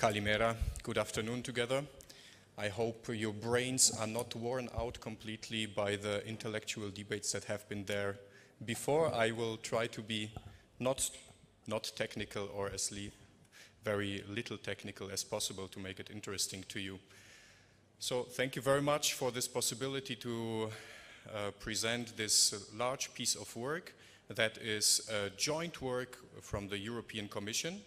Kalimera, good afternoon together. I hope your brains are not worn out completely by the intellectual debates that have been there before. I will try to be not technical or as very little technical as possible to make it interesting to you. So thank you very much for this possibility to present this large piece of work that is a joint work from the European Commission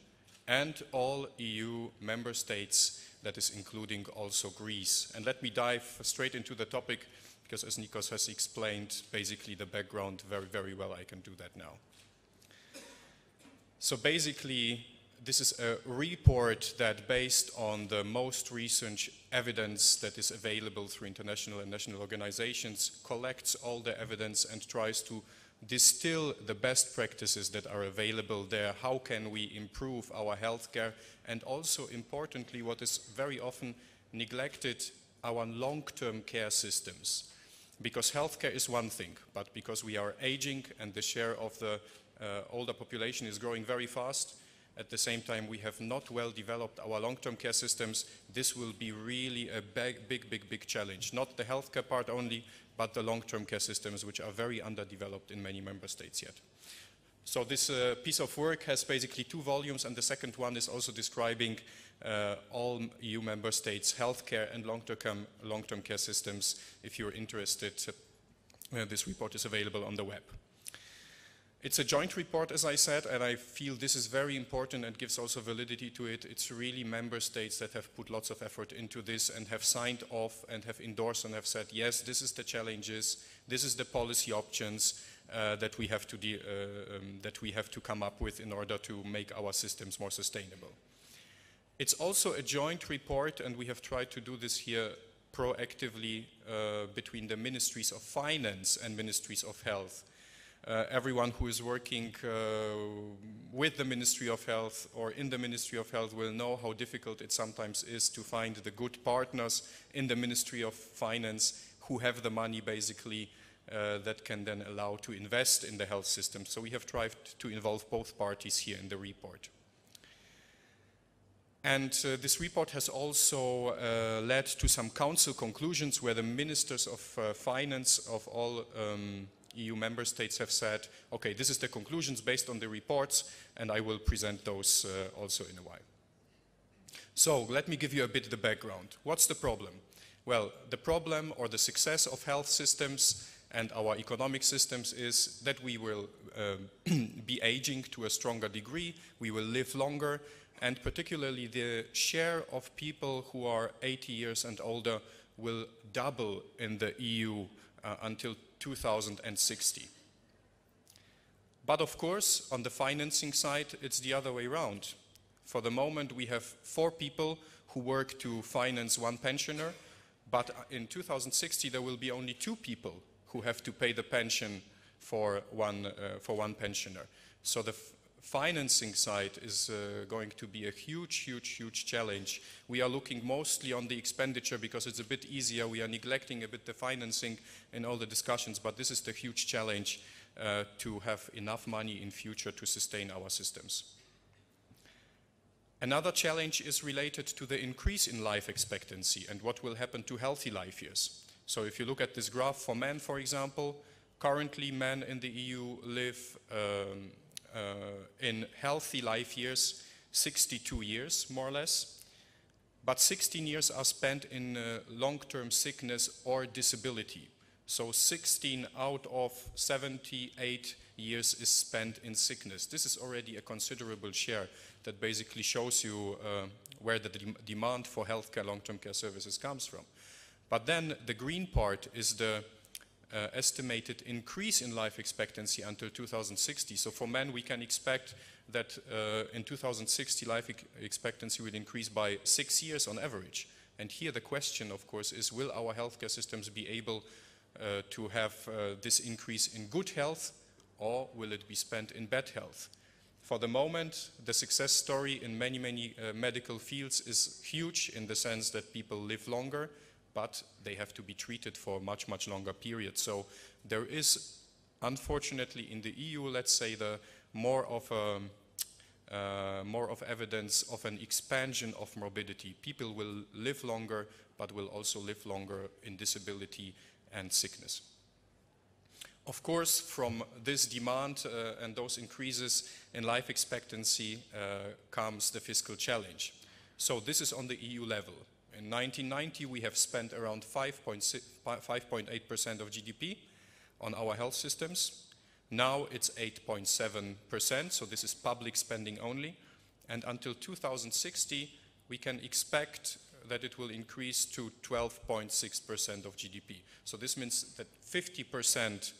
and all EU member states, that is including also Greece. And let me dive straight into the topic, because as Nikos has explained basically the background very, very well, I can do that now. So basically, this is a report that, based on the most recent evidence that is available through international and national organizations, collects all the evidence and tries to distill the best practices that are available there. How can we improve our healthcare? And also, importantly, what is very often neglected, our long-term care systems. Because healthcare is one thing, but because we are aging and the share of the older population is growing very fast, at the same time we have not well developed our long-term care systems. This will be really a big challenge. Not the healthcare part only, but the long-term care systems, which are very underdeveloped in many member states yet. So this piece of work has basically 2 volumes, and the second one is also describing all EU member states' healthcare and long-term care systems. If you're interested, this report is available on the web. It's a joint report, as I said, and I feel this is very important and gives also validity to it. It's really member states that have put lots of effort into this and have signed off and have endorsed and have said, yes, this is the challenges, this is the policy options that we have to come up with in order to make our systems more sustainable. It's also a joint report, and we have tried to do this here proactively between the Ministries of Finance and Ministries of Health. Everyone who is working with the Ministry of Health or in the Ministry of Health will know how difficult it sometimes is to find the good partners in the Ministry of Finance who have the money basically that can then allow to invest in the health system. So we have tried to involve both parties here in the report. And this report has also led to some council conclusions where the ministers of finance of all EU member states have said, okay, this is the conclusions based on the reports, and I will present those also in a while. So let me give you a bit the background. What's the problem? Well, the problem or the success of health systems and our economic systems is that we will be aging to a stronger degree, we will live longer, and particularly the share of people who are 80 years and older will double in the EU until 2060. But of course, on the financing side, it's the other way around. For the moment, we have 4 people who work to finance 1 pensioner, but in 2060 there will be only 2 people who have to pay the pension for one pensioner. So the financing side is going to be a huge challenge. We are looking mostly on the expenditure because it's a bit easier. We are neglecting a bit the financing in all the discussions, but this is the huge challenge to have enough money in future to sustain our systems. Another challenge is related to the increase in life expectancy and what will happen to healthy life years. So if you look at this graph for men, for example, currently men in the EU live in healthy life years 62 years, more or less, but 16 years are spent in long-term sickness or disability. So 16 out of 78 years is spent in sickness. This is already a considerable share that basically shows you where the demand for healthcare, long-term care services comes from. But then the green part is the estimated increase in life expectancy until 2060. So for men, we can expect that in 2060 life expectancy will increase by 6 years on average. And here the question, of course, is will our healthcare systems be able to have this increase in good health, or will it be spent in bad health? For the moment, the success story in many medical fields is huge in the sense that people live longer, but they have to be treated for much longer periods. So there is, unfortunately, in the EU, let's say, the more of a more of evidence of an expansion of morbidity. People will live longer, but will also live longer in disability and sickness. Of course, from this demand and those increases in life expectancy comes the fiscal challenge. So this is on the EU level. In 1990, we have spent around 5.8% of GDP on our health systems. Now it's 8.7%, so this is public spending only. And until 2060, we can expect that it will increase to 12.6% of GDP. So this means that 50%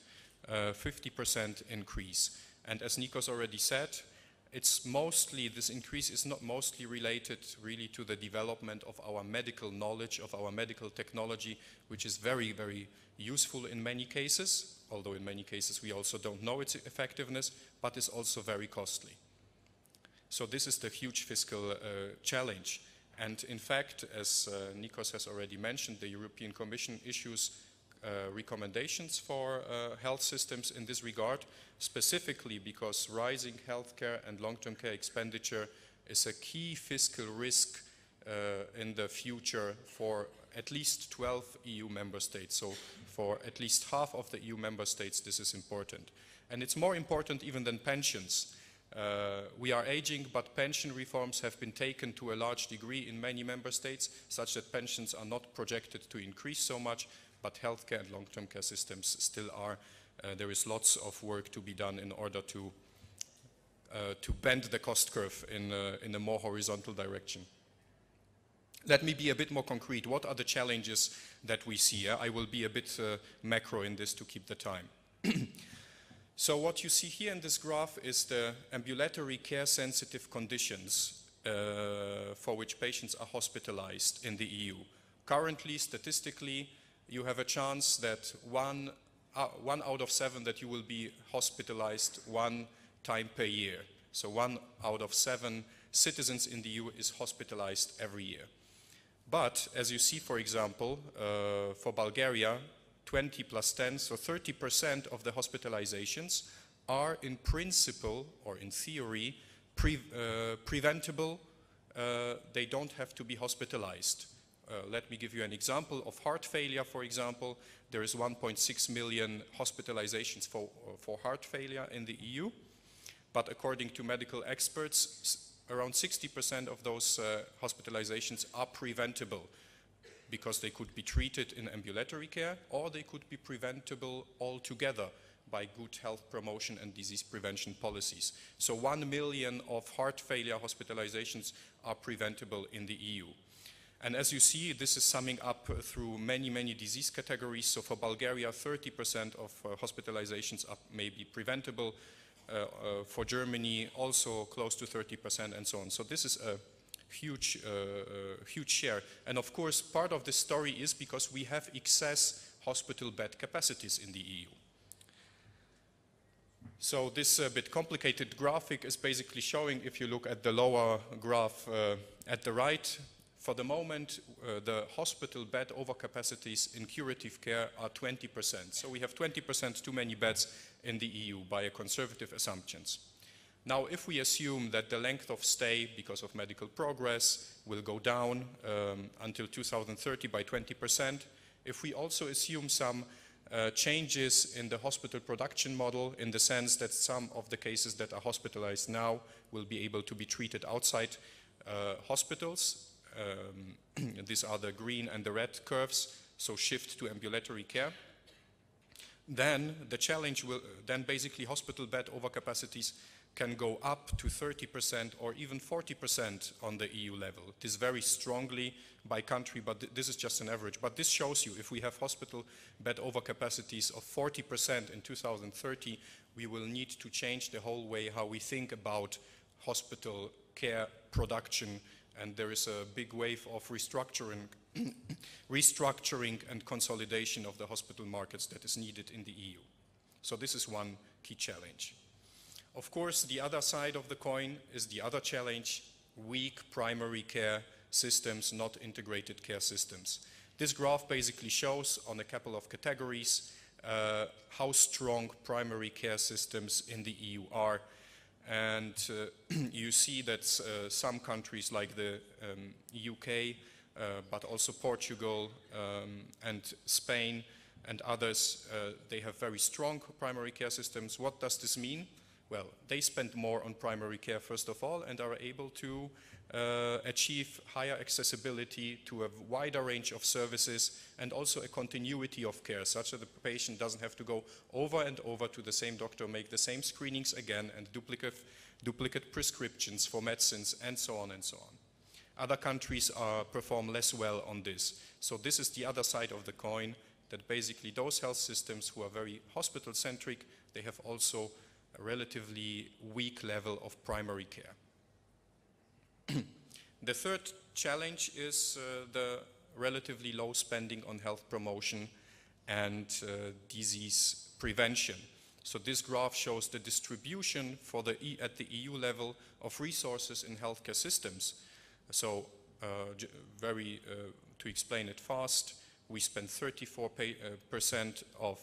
increase. And as Nikos already said, it's mostly, this increase is not mostly related really to the development of our medical knowledge, of our medical technology, which is very, very useful in many cases, although in many cases we also don't know its effectiveness, but is also very costly. So this is the huge fiscal challenge. And in fact, as Nikos has already mentioned, the European Commission issues recommendations for health systems in this regard, specifically because rising healthcare and long-term care expenditure is a key fiscal risk in the future for at least 12 EU member states. So for at least half of the EU member states, this is important. And it's more important even than pensions. We are aging, but pension reforms have been taken to a large degree in many member states, such that pensions are not projected to increase so much, but healthcare and long-term care systems still are. There is lots of work to be done in order to bend the cost curve in a more horizontal direction. Let me be a bit more concrete. What are the challenges that we see? I will be a bit macro in this to keep the time. So what you see here in this graph is the ambulatory care sensitive conditions for which patients are hospitalized in the EU. Currently, statistically, you have a chance that one out of 7 that you will be hospitalized 1 time per year. So 1 out of 7 citizens in the EU is hospitalized every year. But as you see, for example, for Bulgaria, 20 plus 10, so 30% of the hospitalizations are in principle or in theory preventable. They don't have to be hospitalized. Let me give you an example of heart failure, for example. There is 1.6 million hospitalizations for heart failure in the EU, but according to medical experts, around 60% of those hospitalizations are preventable because they could be treated in ambulatory care, or they could be preventable altogether by good health promotion and disease prevention policies. So 1 million of heart failure hospitalizations are preventable in the EU. And as you see, this is summing up through many, many disease categories. So for Bulgaria, 30% of hospitalizations are maybe preventable. For Germany, also close to 30% and so on. So this is a huge share. And of course, part of this story is because we have excess hospital bed capacities in the EU. So this bit complicated graphic is basically showing, if you look at the lower graph at the right, for the moment, the hospital bed overcapacities in curative care are 20%. So we have 20% too many beds in the EU by conservative assumptions. Now, if we assume that the length of stay, because of medical progress, will go down until 2030 by 20%, if we also assume some changes in the hospital production model, in the sense that some of the cases that are hospitalized now will be able to be treated outside hospitals. These are the green and the red curves, so shift to ambulatory care. Then the challenge will, then basically hospital bed overcapacities can go up to 30% or even 40% on the EU level. It is very strongly by country, but this is just an average. But this shows you, if we have hospital bed overcapacities of 40% in 2030, we will need to change the whole way how we think about hospital care production. And there is a big wave of restructuring and consolidation of the hospital markets that is needed in the EU. So this is one key challenge. Of course, the other side of the coin is the other challenge: weak primary care systems, not integrated care systems. This graph basically shows on a couple of categories how strong primary care systems in the EU are. And you see that some countries like the UK, but also Portugal and Spain and others, they have very strong primary care systems. What does this mean? Well, they spend more on primary care first of all and are able to achieve higher accessibility to a wider range of services and also a continuity of care, such that the patient doesn't have to go over and over to the same doctor, make the same screenings again and duplicate prescriptions for medicines and so on and so on. Other countries perform less well on this. So this is the other side of the coin, that basically those health systems who are very hospital-centric, they have also a relatively weak level of primary care. The third challenge is the relatively low spending on health promotion and disease prevention. So this graph shows the distribution for at the EU level of resources in healthcare systems. So to explain it fast, we spend 34% of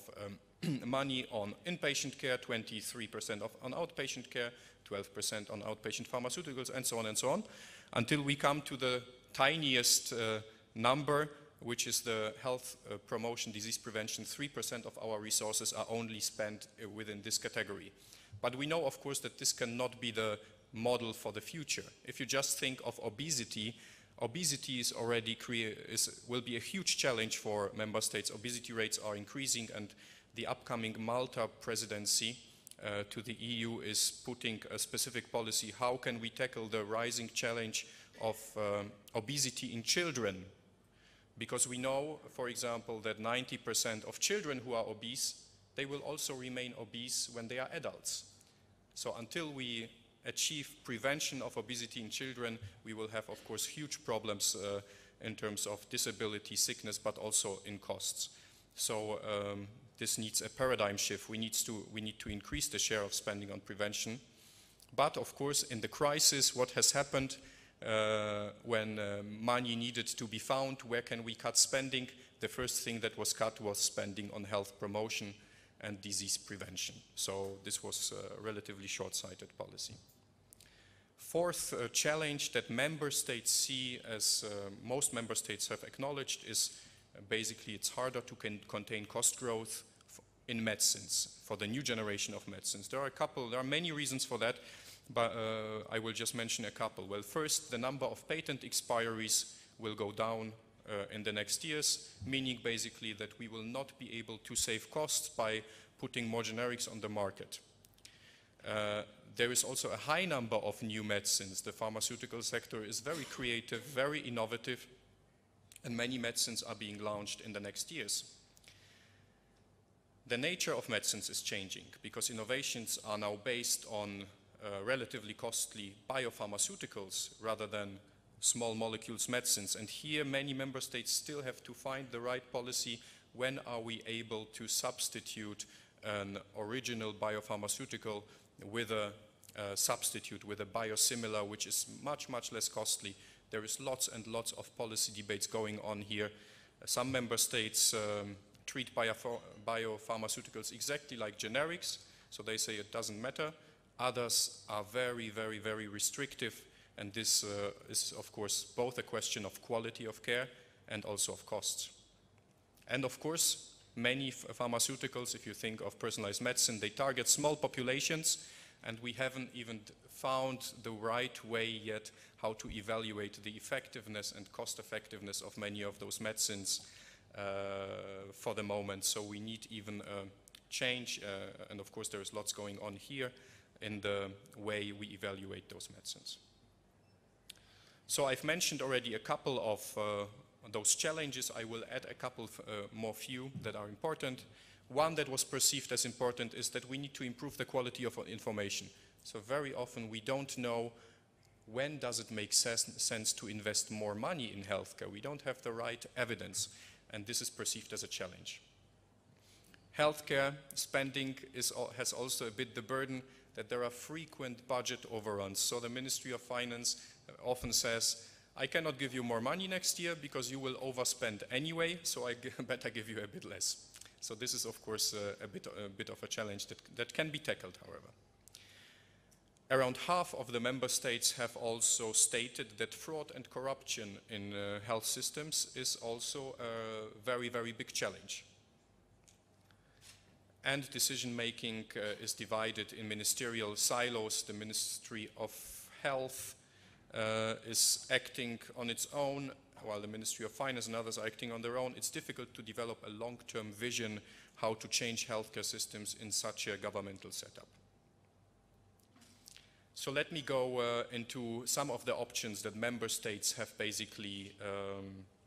money on inpatient care, 23% on outpatient care, 12% on outpatient pharmaceuticals, and so on, until we come to the tiniest number, which is the health promotion, disease prevention. 3% of our resources are only spent within this category. But we know, of course, that this cannot be the model for the future. If you just think of obesity, obesity is already will be a huge challenge for member states. Obesity rates are increasing, and the upcoming Malta presidency to the EU is putting a specific policy. How can we tackle the rising challenge of obesity in children? Because we know, for example, that 90% of children who are obese, they will also remain obese when they are adults. So until we achieve prevention of obesity in children, we will have, of course, huge problems in terms of disability, sickness, but also in costs. So this needs a paradigm shift. We need to increase the share of spending on prevention. But of course, in the crisis, what has happened when money needed to be found, where can we cut spending? The first thing that was cut was spending on health promotion and disease prevention. So this was a relatively short-sighted policy. Fourth challenge that member states see, as most member states have acknowledged, is basically it's harder to contain cost growth in medicines, for the new generation of medicines. There are many reasons for that, but I will just mention a couple. Well, first, the number of patent expiries will go down in the next years, meaning basically that we will not be able to save costs by putting more generics on the market. There is also a high number of new medicines. The pharmaceutical sector is very creative, very innovative, and many medicines are being launched in the next years. The nature of medicines is changing because innovations are now based on relatively costly biopharmaceuticals rather than small molecules medicines. And here many member states still have to find the right policy. When are we able to substitute an original biopharmaceutical with a substitute, with a biosimilar, which is much, much less costly? There is lots and lots of policy debates going on here. Some member states treat biopharmaceuticals exactly like generics, so they say it doesn't matter. Others are very, very, very restrictive, and this is, of course, both a question of quality of care and also of costs. And of course, many pharmaceuticals, if you think of personalized medicine, they target small populations, and we haven't even found the right way yet how to evaluate the effectiveness and cost effectiveness of many of those medicines for the moment. So we need even a change, and of course there is lots going on here in the way we evaluate those medicines. So I've mentioned already a couple of those challenges. I will add a couple more few that are important. One that was perceived as important is that we need to improve the quality of information. So very often we don't know when does it make sense to invest more money in healthcare. We don't have the right evidence, and this is perceived as a challenge. Healthcare spending has also a bit the burden that there are frequent budget overruns. So the Ministry of Finance often says, I cannot give you more money next year because you will overspend anyway, so I better give you a bit less. So this is, of course, a bit of a challenge that can be tackled, however. Around half of the member states have also stated that fraud and corruption in health systems is also a very, very big challenge. And decision-making is divided in ministerial silos. The Ministry of Health is acting on its own, while the Ministry of Finance and others are acting on their own. It's difficult to develop a long-term vision how to change healthcare systems in such a governmental setup. So let me go into some of the options that member states have basically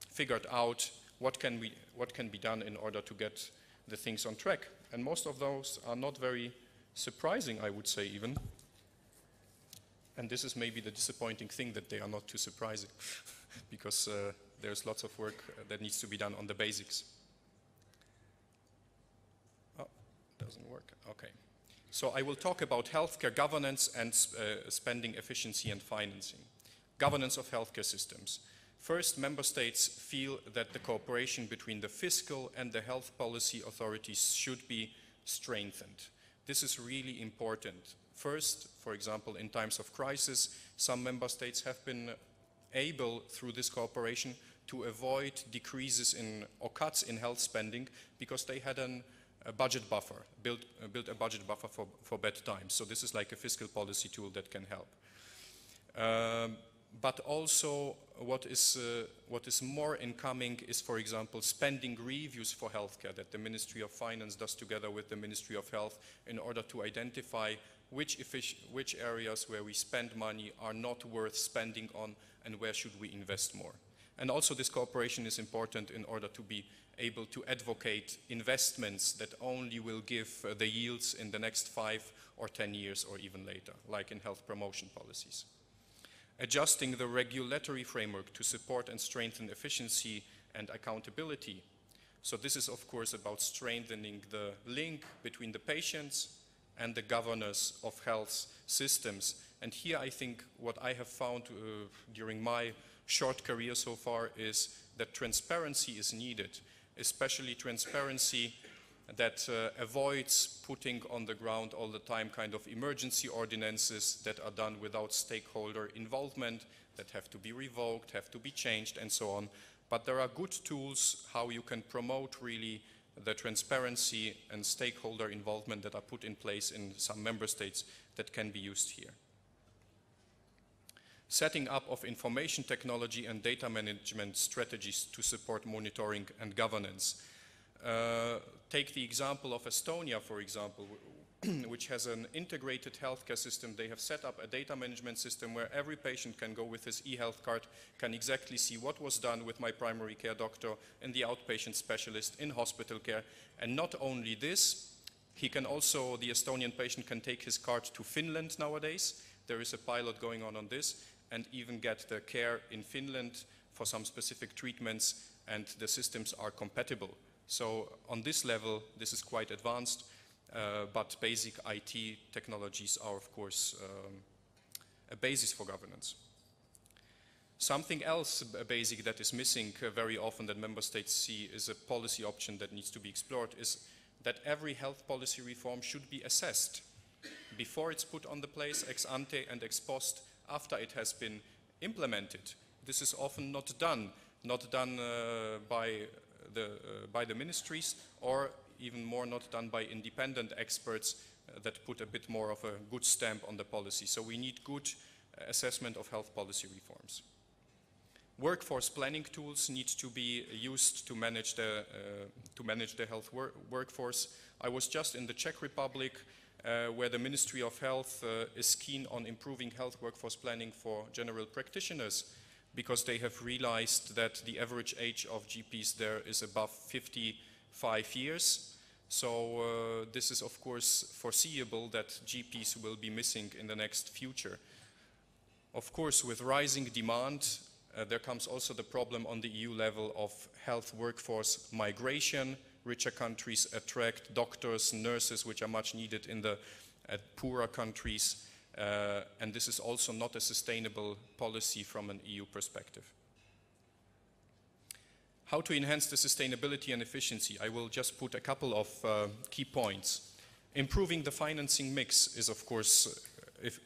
figured out what can be done in order to get the things on track. And most of those are not very surprising, I would say even. And this is maybe the disappointing thing, that they are not too surprising because there's lots of work that needs to be done on the basics. Oh, doesn't work. Okay. So I will talk about healthcare governance and spending efficiency and financing. Governance of healthcare systems. First, member states feel that the cooperation between the fiscal and the health policy authorities should be strengthened. This is really important. First, for example, in times of crisis, some member states have been able, through this cooperation, to avoid decreases in or cuts in health spending because they had a budget buffer, built a budget buffer for bad times. So this is like a fiscal policy tool that can help. But also what is more incoming is, for example, spending reviews for healthcare that the Ministry of Finance does together with the Ministry of Health in order to identify which areas where we spend money are not worth spending on and where should we invest more. And also this cooperation is important in order to be able to advocate investments that only will give the yields in the next 5 or 10 years or even later, like in health promotion policies. Adjusting the regulatory framework to support and strengthen efficiency and accountability. So this is of course about strengthening the link between the patients and the governors of health systems. And here I think what I have found during my short career so far is that transparency is needed, especially transparency that avoids putting on the ground all the time kind of emergency ordinances that are done without stakeholder involvement, that have to be revoked, have to be changed, and so on. But there are good tools how you can promote really the transparency and stakeholder involvement that are put in place in some member states that can be used here. Setting up of information technology and data management strategies to support monitoring and governance. Take the example of Estonia, for example, which has an integrated healthcare system. They have set up a data management system where every patient can go with his e-health card, can exactly see what was done with my primary care doctor and the outpatient specialist in hospital care. And not only this, he can also, the Estonian patient can take his card to Finland nowadays. There is a pilot going on this, and even get the care in Finland for some specific treatments, and the systems are compatible. So on this level, this is quite advanced, but basic IT technologies are, of course, a basis for governance. Something else basic that is missing very often that member states see is a policy option that needs to be explored is that every health policy reform should be assessed before it's put on the place, ex ante and ex post, after it has been implemented. This is often not done by the ministries, or even more not done by independent experts that put a bit more of a good stamp on the policy. So we need good assessment of health policy reforms. Workforce planning tools need to be used to manage the health workforce. I was just in the Czech Republic where the Ministry of Health is keen on improving health workforce planning for general practitioners, because they have realized that the average age of GPs there is above 55 years. So this is of course foreseeable that GPs will be missing in the next future. Of course, with rising demand, there comes also the problem on the EU level of health workforce migration. Richer countries attract doctors, nurses, which are much needed in the poorer countries. And this is also not a sustainable policy from an EU perspective. How to enhance the sustainability and efficiency? I will just put a couple of key points. Improving the financing mix is, of course,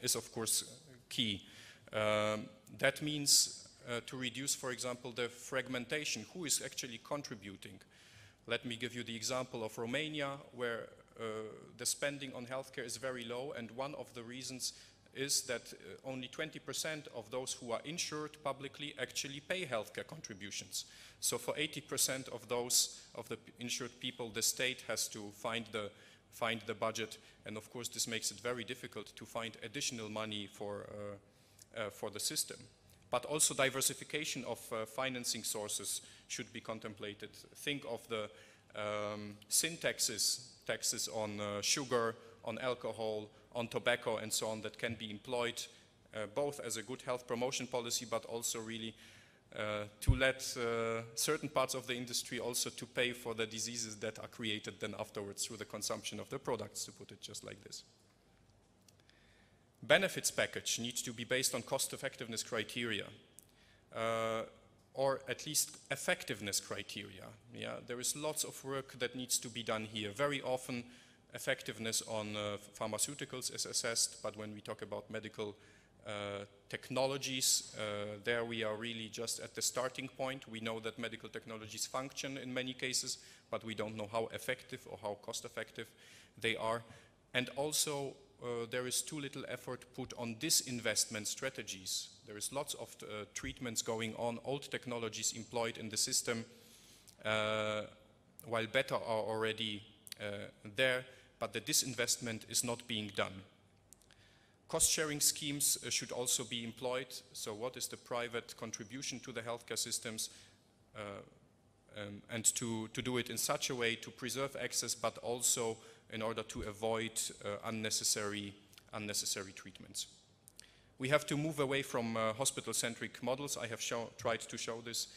is of course key. That means to reduce, for example, the fragmentation. Who is actually contributing? Let me give you the example of Romania, where the spending on healthcare is very low, and one of the reasons is that only 20% of those who are insured publicly actually pay healthcare contributions. So for 80% of the insured people, the state has to find the budget, and of course this makes it very difficult to find additional money for the system. But also diversification of financing sources should be contemplated. Think of the sin taxes on sugar, on alcohol, on tobacco and so on, that can be employed both as a good health promotion policy, but also really to let certain parts of the industry also to pay for the diseases that are created then afterwards through the consumption of the products, to put it just like this. Benefits package needs to be based on cost effectiveness criteria, or at least effectiveness criteria. Yeah, there is lots of work that needs to be done here. Very often effectiveness on pharmaceuticals is assessed, but when we talk about medical technologies, there we are really just at the starting point. We know that medical technologies function in many cases, but we don't know how effective or how cost effective they are. And also there is too little effort put on disinvestment strategies. There is lots of treatments going on, old technologies employed in the system, while better are already there, but the disinvestment is not being done. Cost-sharing schemes should also be employed. So what is the private contribution to the healthcare systems, and to do it in such a way to preserve access, but also in order to avoid unnecessary treatments. We have to move away from hospital-centric models. I have tried to show this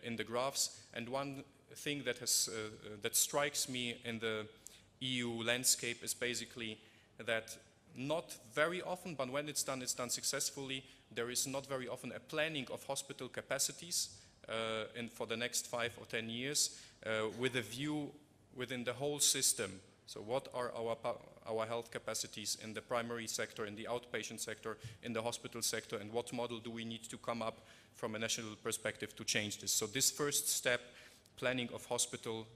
in the graphs. And one thing that strikes me in the EU landscape is basically that not very often, but when it's done successfully. There is not very often a planning of hospital capacities for the next 5 or 10 years with a view within the whole system. So what are our health capacities in the primary sector, in the outpatient sector, in the hospital sector, and what model do we need to come up from a national perspective to change this? So this first step, planning of hospital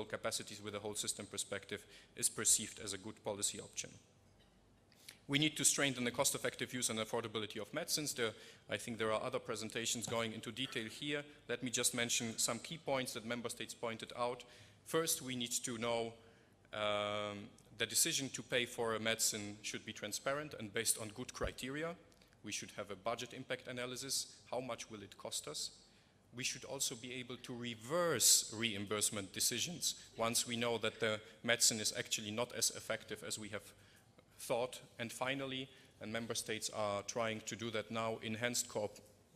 capacities with a whole system perspective, is perceived as a good policy option. We need to strengthen the cost-effective use and affordability of medicines. I think there are other presentations going into detail here. Let me just mention some key points that member states pointed out. First, we need to know the decision to pay for a medicine should be transparent and based on good criteria. We should have a budget impact analysis. How much will it cost us? We should also be able to reverse reimbursement decisions once we know that the medicine is actually not as effective as we have thought. And finally, and member states are trying to do that now, enhanced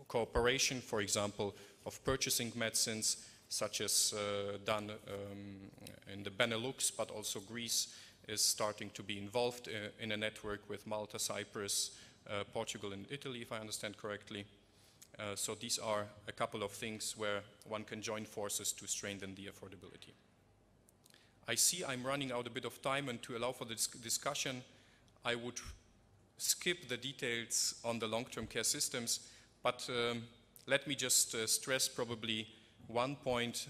cooperation, for example, of purchasing medicines, such as done in the Benelux, but also Greece is starting to be involved in a network with Malta, Cyprus, Portugal and Italy, if I understand correctly. So these are a couple of things where one can join forces to strengthen the affordability. I see I'm running out a bit of time, and to allow for this discussion, I would skip the details on the long-term care systems, but let me just stress probably one point,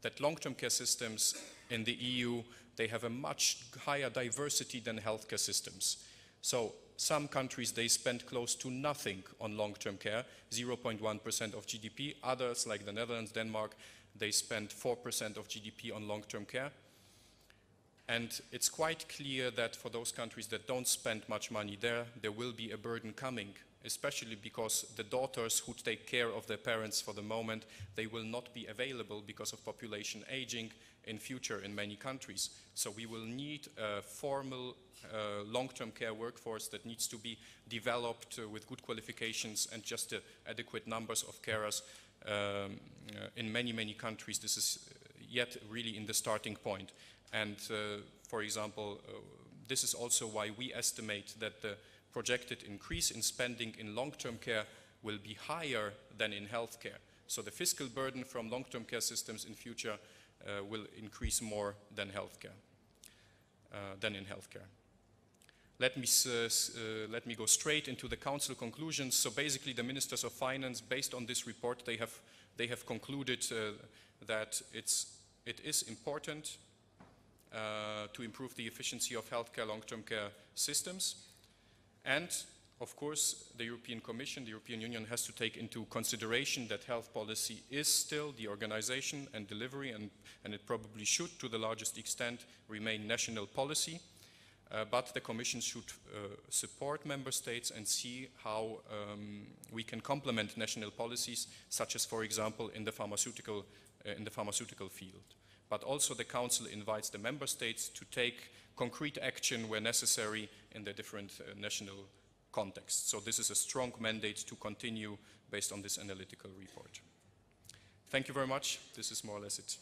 that long-term care systems in the EU, they have a much higher diversity than healthcare systems. So some countries, they spend close to nothing on long-term care, 0.1% of GDP. Others, like the Netherlands, Denmark, they spend 4% of GDP on long-term care. And it's quite clear that for those countries that don't spend much money there will be a burden coming, especially because the daughters who take care of their parents for the moment, they will not be available because of population aging in future in many countries. So we will need a formal long-term care workforce that needs to be developed with good qualifications and just adequate numbers of carers in many, many countries. This is yet really in the starting point. And for example, this is also why we estimate that the projected increase in spending in long-term care will be higher than in healthcare. So the fiscal burden from long-term care systems in future will increase more than in healthcare. let me go straight into the Council conclusions. So basically the Ministers of Finance, based on this report, they have concluded that it is important to improve the efficiency of healthcare, long-term care systems. And of course, the European Commission, the European Union has to take into consideration that health policy is still the organization and delivery, and it probably should, to the largest extent, remain national policy. But the Commission should support Member States and see how we can complement national policies, such as, for example, in the pharmaceutical field. But also the Council invites the Member States to take concrete action where necessary in the different national contexts. So this is a strong mandate to continue based on this analytical report. Thank you very much. This is more or less it.